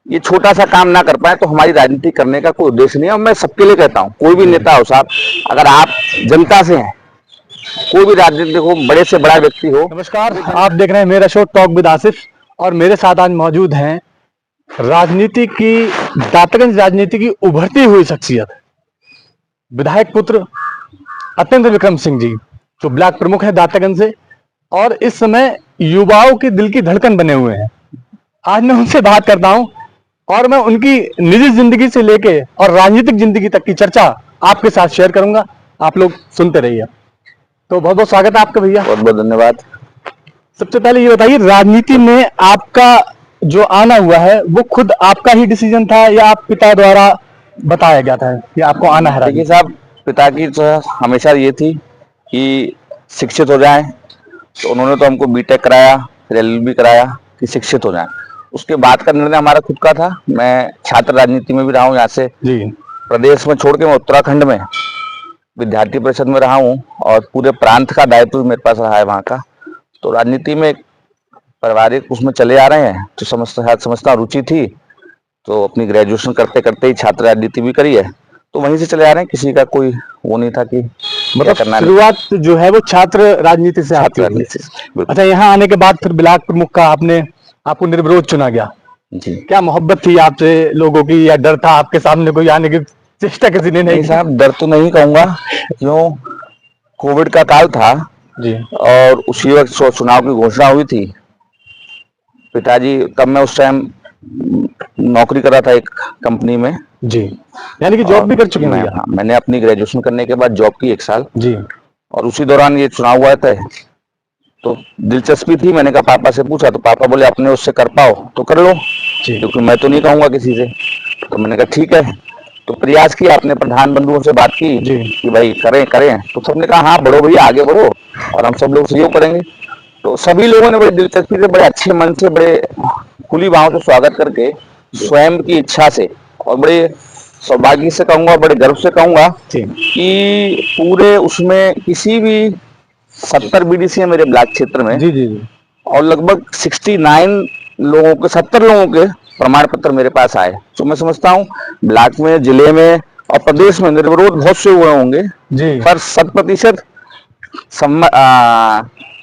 ये छोटा सा काम ना कर पाए तो हमारी राजनीति करने का कोई उद्देश्य नहीं है। और मैं सबके लिए कहता हूँ, कोई भी नेता हो साहब, अगर आप जनता से हैं, कोई भी राजनीतिक हो, बड़े से बड़ा व्यक्ति हो। नमस्कार, आप देख रहे हैं मेरा शो टॉक विद आसिफ और मेरे साथ आज मौजूद हैं राजनीति की, दातागंज राजनीति की उभरती हुई शख्सियत, विधायक पुत्र अत्यंत विक्रम सिंह जी, जो ब्लॉक प्रमुख है दातागंज से और इस समय युवाओं के दिल की धड़कन बने हुए हैं। आज मैं उनसे बात करता हूं और मैं उनकी निजी जिंदगी से लेके और राजनीतिक जिंदगी तक की चर्चा आपके साथ शेयर करूंगा। आप लोग सुनते रहिए। तो बहुत बहुत स्वागत है आपका भैया। बहुत बहुत धन्यवाद। सबसे पहले ये बताइए, राजनीति में आपका जो आना हुआ है वो खुद आपका ही डिसीजन था या आप पिता द्वारा बताया गया था कि आपको आना है? देखिए साहब, पिता की तो हमेशा ये थी कि शिक्षित हो जाएं, तो उन्होंने तो हमको बीटेक कराया, फिर एलएलबी कराया कि शिक्षित हो जाएं। उसके बाद का निर्णय हमारा खुद का था। मैं छात्र राजनीति में भी रहा हूँ, यहाँ से जी प्रदेश में छोड़ के मैं उत्तराखंड में विद्यार्थी परिषद में रहा हूँ और पूरे प्रांत का दायित्व मेरे पास रहा है वहाँ का। तो राजनीति में पारिवारिक उसमें चले आ रहे हैं, तो समझता रुचि थी, तो अपनी ग्रेजुएशन करते करते ही छात्र राजनीति भी करी है, तो वहीं से चले आ रहे हैं। किसी का कोई वो नहीं था कि मतलब शुरुआत जो है वो छात्र राजनीति से आपकी हुई। अच्छा, यहाँ आने के बाद फिर ब्लॉक प्रमुख का आपको निर्विरोध चुना गया जी। क्या मोहब्बत थी आपसे लोगों की या डर था आपके सामने कोई आने की चेष्टा किसी ने नहीं? साहब, डर तो नहीं कहूंगा, क्यों, कोविड का काल था जी और उसी वक्त चुनाव की घोषणा हुई थी। पिताजी, तब मैं उस टाइम नौकरी कर रहा था एक कंपनी में जी, यानी कि जॉब भी कर चुके हैं? हाँ, मैंने अपनी ग्रेजुएशन करने के बाद जॉब की 1 साल जी, और उसी दौरान ये चुनाव हुआ था। तो दिलचस्पी थी, मैंने कहा, पापा से पूछा तो पापा बोले अपने उससे कर पाओ तो कर लो, क्योंकि मैं तो नहीं कहूंगा किसी से। तो मैंने कहा ठीक है। तो प्रयास किया, अपने प्रधान बंधुओं से बात की कि भाई करें करें, तो सबने कहा हाँ बढ़ो भैया, आगे बढ़ो और हम सब लोग सहयोग करेंगे। तो सभी लोगों ने बड़ी दिलचस्पी से, बड़े अच्छे मन से, बड़े खुली बाहों से स्वागत करके, स्वयं की इच्छा से और बड़े सौभाग्य से कहूंगा, बड़े गर्व से कहूंगा कि पूरे उसमें किसी भी 70 बीडीसी है मेरे ब्लॉक क्षेत्र में। जी जी जी। और लगभग 69 लोगों के, 70 लोगों के प्रमाण पत्र मेरे पास आए। तो मैं समझता हूँ ब्लॉक में, जिले में और प्रदेश में निर्विरोध बहुत से हुए होंगे जी, पर 100%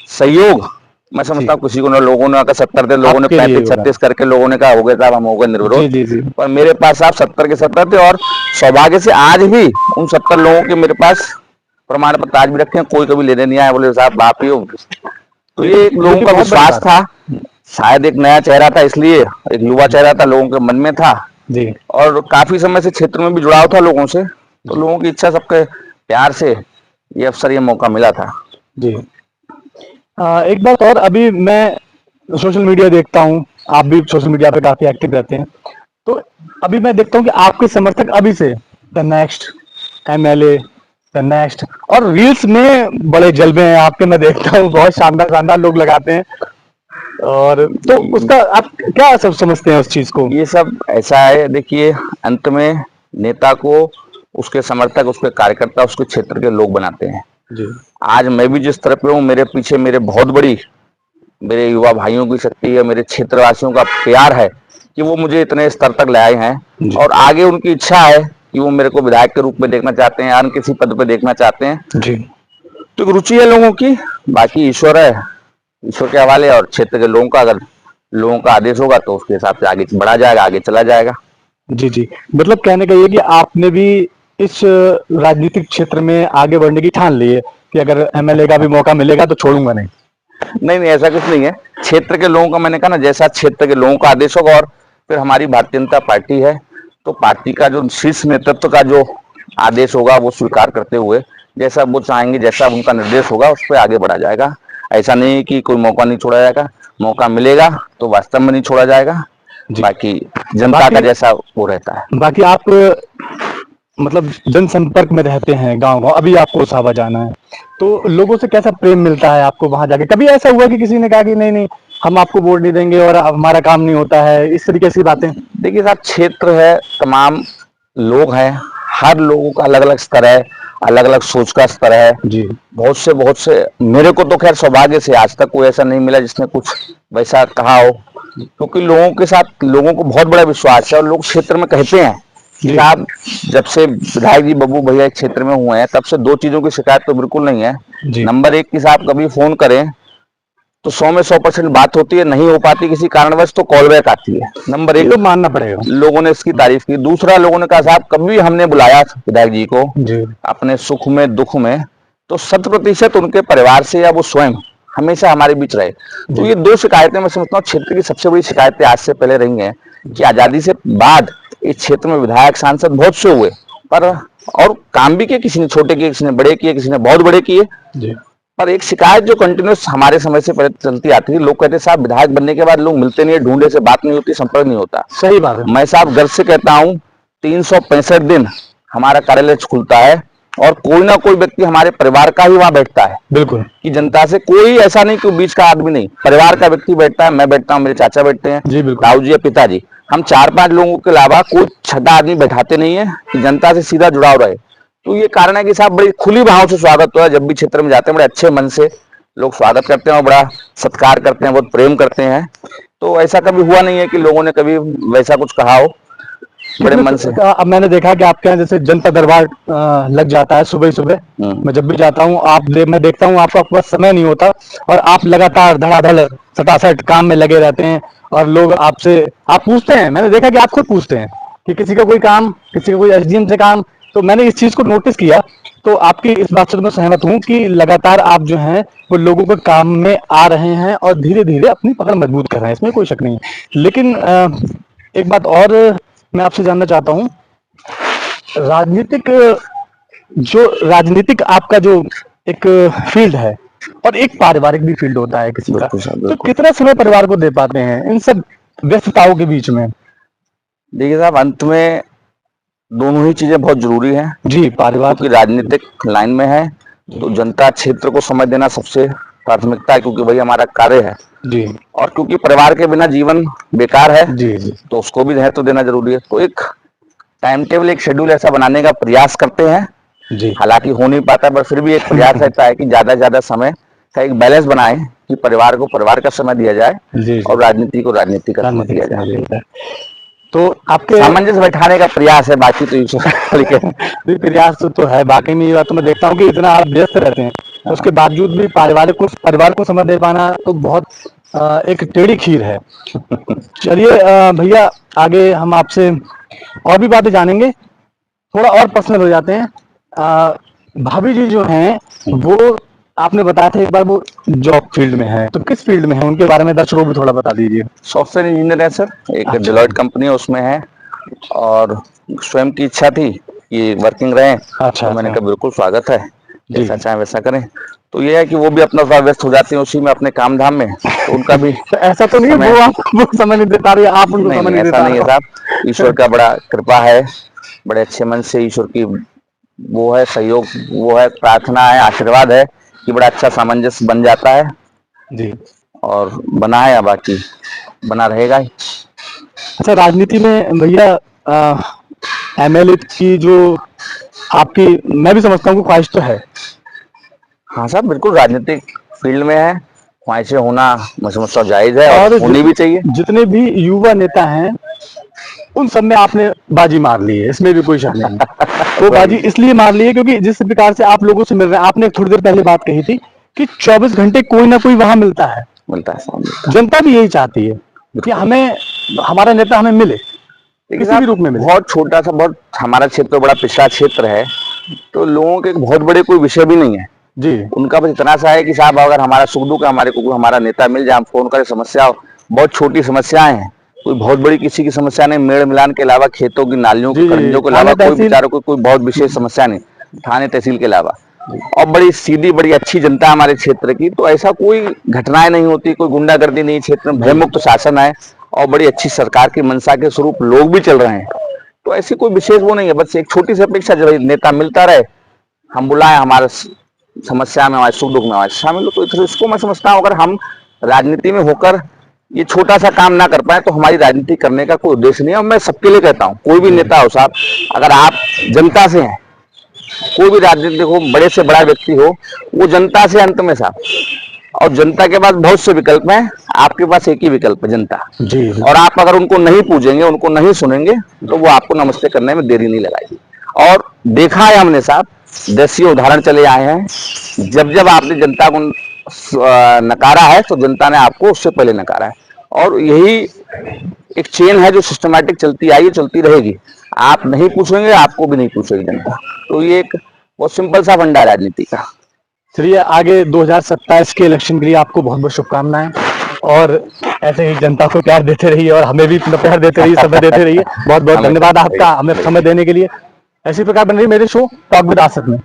सहयोग मैं समझता हूँ किसी को ना, लोगों ने आकर 70 थे, लोगों ने 35-36 करके लोगों ने कहा हो गया साहब हम हो गए निर्विरोध, पर मेरे पास आप 70 के 70 थे। और सौभाग्य से आज भी उन 70 लोगों के मेरे पास प्रमाण पत्र आज भी रखे हैं। कोई कभी लेने नहीं आया, बोले साहब बाप ही हो। तो ये लोगों का विश्वास था, शायद एक नया चेहरा था, इसलिए एक युवा चेहरा था, लोगों के मन में था जी। और काफी समय से क्षेत्र में भी जुड़ाव था लोगों से, तो लोगों की इच्छा, सबके प्यार से ये अवसर, ये मौका मिला था जी। एक बात और, अभी मैं सोशल मीडिया देखता हूँ, आप भी सोशल मीडिया पे काफी एक्टिव रहते हैं, तो अभी मैं देखता हूँ कि आपके समर्थक अभी से the next MLA, the next, और रील्स में बड़े जलवे हैं आपके, मैं देखता हूँ बहुत शानदार शानदार लोग लगाते हैं। और तो उसका आप क्या सब समझते हैं उस चीज को? ये सब ऐसा है, देखिए, अंत में नेता को उसके समर्थक, उसके कार्यकर्ता, उसके क्षेत्र के लोग बनाते हैं जी। आज मैं भी जिस तरह पे हूँ, मेरे पीछे मेरे बहुत बड़ी, मेरे युवा भाइयों की शक्ति है, मेरे क्षेत्रवासियों का प्यार है कि वो मुझे इतने स्तर तक ले आए हैं और आगे उनकी इच्छा है कि वो मेरे को विधायक के रूप में देखना चाहते हैं, अन्य किसी पद पे देखना चाहते हैं जी। तो रुचि है लोगों की, बाकी ईश्वर है, ईश्वर के हवाले। और क्षेत्र के लोगों का, अगर लोगों का आदेश होगा तो उसके हिसाब से आगे बढ़ा जाएगा, आगे चला जाएगा जी जी। मतलब कहने का ये कि आपने भी इस राजनीतिक क्षेत्र में आगे बढ़ने की ठान ली है कि अगर एमएलए का भी मौका मिलेगा तो छोड़ूंगा नहीं? नहीं नहीं, ऐसा कुछ नहीं है। क्षेत्र के लोगों का, मैंने कहा ना, जैसा क्षेत्र के लोगों का आदेश होगा, और फिर हमारी भारतीय जनता पार्टी है, तो पार्टी का जो शीर्ष नेतृत्व का जो आदेश होगा वो स्वीकार करते हुए, जैसा वो चाहेंगे, जैसा उनका निर्देश होगा, उस पर आगे बढ़ा जाएगा। ऐसा नहीं कि कोई मौका नहीं छोड़ा जाएगा, मौका मिलेगा तो वास्तव में नहीं छोड़ा जाएगा, बाकी जनता का जैसा वो रहता है। बाकी आप मतलब जनसंपर्क में रहते हैं, गांव गांव, अभी आपको उसावा जाना है, तो लोगों से कैसा प्रेम मिलता है आपको वहां जाके? कभी ऐसा हुआ कि किसी ने कहा कि नहीं नहीं हम आपको वोट नहीं देंगे और हमारा काम नहीं होता है, इस तरीके की बातें? देखिए साहब, क्षेत्र है, तमाम लोग हैं, हर लोगों का अलग अलग स्तर है, अलग अलग सोच का स्तर है जी। बहुत से मेरे को तो खैर सौभाग्य से आज तक कोई ऐसा नहीं मिला जिसने कुछ वैसा कहा हो क्योंकि लोगों के साथ लोगों को बहुत बड़ा विश्वास है और लोग क्षेत्र में कहते हैं कि आप जब से विधायक जी बब्बू भैया इस क्षेत्र में हुए हैं तब से दो चीजों की शिकायत तो बिल्कुल नहीं है। जी। नंबर एक कि साहब कभी फोन करें तो 100 में 100% बात होती है, नहीं हो पाती किसी कारणवश तो कॉल बैक आती है। नंबर ये एक तो मानना पड़ेगा। लोगों ने इसकी तारीफ की। दूसरा, लोगों ने कहा साहब कभी हमने बुलाया विधायक जी को जी। अपने सुख में दुख में तो 100% उनके परिवार से या वो स्वयं हमेशा हमारे बीच रहे। तो ये दो शिकायतें मैं समझता हूँ क्षेत्र की सबसे बड़ी शिकायतें आज से पहले रही हैं कि आजादी से बाद इस क्षेत्र में विधायक सांसद बहुत से हुए पर और काम भी किए, किसी ने छोटे किए, किसी ने बड़े किए, किसी ने बहुत बड़े किए। जी। पर एक शिकायत जो कंटिन्यूस हमारे समय से पहले चलती आती थी, लोग कहते साहब विधायक बनने के बाद लोग मिलते नहीं है, ढूंढे से बात नहीं होती, संपर्क नहीं होता। सही बात है। मैं साहब गर्व से कहता हूँ 365 दिन हमारा कार्यालय खुलता है और कोई ना कोई व्यक्ति हमारे परिवार का ही वहां बैठता है। बिल्कुल। कि जनता से कोई ऐसा नहीं कि बीच का आदमी नहीं, परिवार का व्यक्ति बैठता है, मैं बैठता हूँ, मेरे चाचा बैठते हैं, जी बिल्कुल। ताऊ जी या पिताजी, हम 4-5 लोगों के अलावा कोई छठा आदमी बैठाते नहीं है कि जनता से सीधा जुड़ाव रहे। तो ये कारण है कि साहब बड़ी खुली भाव से स्वागत हुआ। जब भी क्षेत्र में जाते हैं बड़े अच्छे मन से लोग स्वागत करते हैं और बड़ा सत्कार करते हैं, बहुत प्रेम करते हैं। तो ऐसा कभी हुआ नहीं है कि लोगों ने कभी वैसा कुछ कहा हो, बड़े मन से। अब मैंने देखा कि आपके यहाँ जैसे जनता दरबार लग जाता है सुबह सुबह। मैं जब भी जाता हूँ मैं देखता हूँ आपका पास समय नहीं होता और आप लगातार धड़ाधड़ सटासट काम में लगे रहते हैं और लोग आप पूछते हैं। मैंने देखा कि आप खुद पूछते हैं कि किसी का कोई काम, किसी का कोई एसडीएम से काम। तो मैंने इस चीज को नोटिस किया। तो आपकी इस बात से तो मैं सहमत हूँ कि लगातार आप जो हैं वो लोगों के काम में आ रहे हैं और धीरे धीरे अपनी पकड़ मजबूत कर रहे हैं, इसमें कोई शक नहीं है। लेकिन एक बात और मैं आपसे जानना चाहता हूँ, राजनीतिक आपका जो एक फील्ड है और एक पारिवारिक भी फील्ड होता है किसी का, तो कितना समय परिवार को दे पाते हैं इन सब व्यस्तताओं के बीच में? देखिए साहब, अंत में दोनों ही चीजें बहुत जरूरी हैं जी। परिवार क्योंकि राजनीतिक लाइन में है तो जनता क्षेत्र को समय देना सबसे प्राथमिकता है, क्योंकि वही हमारा कार्य है जी। और क्योंकि परिवार के बिना जीवन बेकार है जी जी। तो उसको भी महत्व देना जरूरी है। तो एक टाइम टेबल, एक शेड्यूल ऐसा बनाने का प्रयास करते हैं जी। हालांकि हो नहीं पाता, पर फिर भी एक प्रयास रहता है कि ज्यादा से ज्यादा समय का एक बैलेंस बनाए कि परिवार को परिवार का समय दिया जाए जी। और राजनीति को राजनीति का समय दिया जाए। तो आपके सामंजस्य बैठाने का प्रयास है, बाकी तो ईश्वर प्रयास तो है। बाकी में ये बात तो मैं देखता हूँ कि इतना आप व्यस्त रहते हैं तो उसके बावजूद भी परिवार को समय दे पाना तो बहुत एक टेढ़ी खीर है। चलिए भैया, आगे हम आपसे और भी बातें जानेंगे, थोड़ा और पर्सनल हो जाते हैं। भाभी जी जो हैं वो आपने बताया था एक बार वो जॉब फील्ड में है, तो किस फील्ड में है उनके बारे में दर्शकों को भी थोड़ा बता दीजिए। सॉफ्टवेयर इंजीनियर है सर, एक डेलॉयट कंपनी है उसमें है और स्वयं की इच्छा थी कि वर्किंग रहे। अच्छा। तो मैंने कहा बिल्कुल स्वागत है, जैसा चाहे वैसा करें। तो ये है कि वो भी अपना थोड़ा व्यस्त हो जाते हैं उसी में अपने काम धाम में, तो उनका भी तो ऐसा तो नहीं है वो आपको समय नहीं दे पा रही, आप उनको समय नहीं दे पा रहे? ऐसा नहीं है साहब, ईश्वर का बड़ा कृपा है, बड़े अच्छे मन से ईश्वर की वो है सहयोग, वो है प्रार्थना है, आशीर्वाद है कि बड़ा अच्छा सामंजस्य बन जाता है जी। और बना है या बाकी बना रहेगा ही। अच्छा, राजनीति में भैया एमएलए की जो आपकी, मैं भी समझता हूँ ख्वाहिश तो है। हाँ साहब, बिल्कुल राजनीतिक फील्ड में है, ख्वाहिशें होना मैं समझता हूँ जायज है और होनी भी चाहिए। जितने भी युवा नेता हैं उन सब में आपने बाजी मार ली है, इसमें भी कोई शक नहीं। तो बाजी इसलिए मार ली है क्योंकि जिस प्रकार से आप लोगों से मिल रहे हैं, आपने थोड़ी देर पहले बात कही थी कि 24 घंटे कोई ना कोई वहां मिलता है साहब। जनता भी यही चाहती है कि हमें हमारा नेता हमें मिले, किसी भी रूप में मिले। बहुत छोटा सा, बहुत हमारा क्षेत्र बड़ा पिछड़ा क्षेत्र है तो लोगों के बहुत बड़े कोई विषय भी नहीं है जी। उनका बस इतना सा है कि साहब अगर हमारा सुख दुख हमारे को हमारा नेता मिल जाए, हम फोन करें, समस्या बहुत छोटी समस्याएं हैं, कोई बहुत बड़ी किसी की समस्या नहीं, मेड़ मिलान के अलावा खेतों की नालियों की खंजों के अलावा कोई बेचारों को कोई बहुत विशेष समस्या नहीं, थाने तहसील के अलावा। और बड़ी सीधी बड़ी अच्छी जनता हमारे क्षेत्र की, तो ऐसा कोई घटनाएं नहीं होती, कोई गुंडागर्दी नहीं, क्षेत्र में भयमुक्त शासन है और बड़ी अच्छी सरकार की मंशा के स्वरूप लोग भी चल रहे हैं। तो ऐसी कोई विशेष वो नहीं है, बस एक छोटी सी अपेक्षा जब नेता मिलता रहे, हम बुलाएं, हमारे समस्या में हमारे सुख दुख में हमारे शामिल हो। तो इसको मैं समझता हूँ अगर हम राजनीति में होकर ये छोटा सा काम ना कर पाए तो हमारी राजनीति करने का कोई उद्देश्य नहीं है। और मैं सबके लिए कहता हूँ, कोई भी नेता हो साहब, अगर आप जनता से हैं, कोई भी राजनीतिक हो, बड़े से बड़ा व्यक्ति हो, वो जनता से अंत में साहब, और जनता के पास बहुत से विकल्प हैं, आपके पास एक ही विकल्प है, जनता। जी और आप अगर उनको नहीं पूजेंगे, उनको नहीं सुनेंगे, तो वो आपको नमस्ते करने में देरी नहीं लगाएगी। और देखा है हमने साहब, देसी उदाहरण चले आए हैं, जब जब आपने जनता को नकारा है तो जनता ने आपको उससे पहले नकारा है। और यही एक चेन है जो सिस्टमैटिक चलती आई है, चलती रहेगी। आप नहीं पूछेंगे, आपको भी नहीं पूछेगी जनता। तो ये एक बहुत सिंपल सा फंडा है राजनीति का। चलिए, आगे 2027 के इलेक्शन के लिए आपको बहुत बहुत शुभकामनाएं, और ऐसे ही जनता को प्यार देते रहिए और हमें भी अपना प्यार देते रहिए, समय देते रहिए। बहुत बहुत धन्यवाद आपका हमें समय देने के लिए। ऐसी प्रकार बन रही मेरे शो टॉक विद आसिफ में।